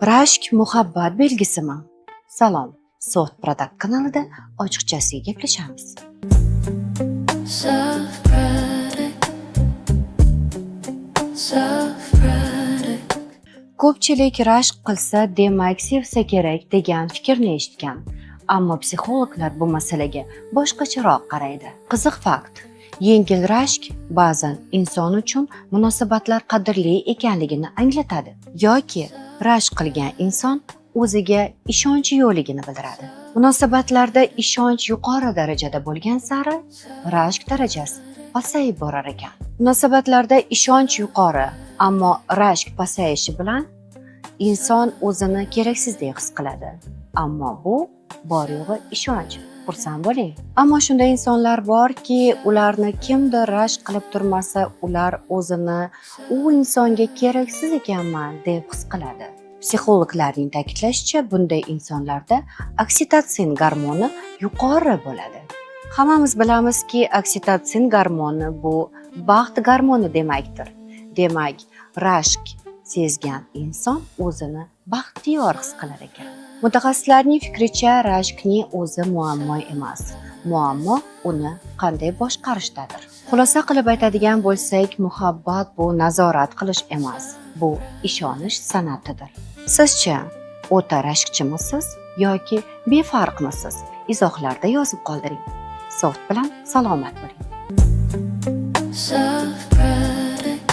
Rashk muhabbat belgisimi? Salom, Soft Product kanalida ochiqchasiga gaplashamiz. Ko'pchilik rashk qilsa, demak sevsa kerak degan fikrni eshitgan. Ammo psixologlar bu masalaga boshqacharoq qaraydi. Qiziq fakt. Yengil rashk ba'zan inson uchun munosabatlar qadrli ekanligini anglatadi yoki rashk qilgan inson o'ziga ishonchi yo'qligini bildiradi. Munosabatlarda ishonch yuqori darajada bo'lgan sari rashk darajasi pasayib borar ekan. Munosabatlarda ishonch yuqori, ammo rashk pasayishi bilan inson o'zini keraksizdek his qiladi. Ammo bu bor-yo'g'i ishonch. Xursand bo'ling. Ammo shunday insonlar borki, ularni kimdir rashk qilib turmasa, ular o'zini u insonga keraksiz ekanman deb his qiladi. Psixologlarning ta'kidlashicha, bunday insonlarda oksitotsin gormoni yuqori bo'ladi. Hammamiz bilamizki, oksitotsin gormoni bu baxt gormoni demakdir. Demak, rashk sezgan inson o'zini baxtiyor his qilar ekan. Mutaxassislarning fikricha, rashkning o'zi muammo emas. Muammo uni qanday boshqarishdadir. Xulosa qilib aytadigan bo'lsak, muhabbat bu nazorat qilish emas, bu ishonish san'atidir. Sizcha, o'ta rashkchimisiz yoki befarqmisiz? Izohlarda yozib qoldiring. Soft bilan salomat bo'ling. Soft product.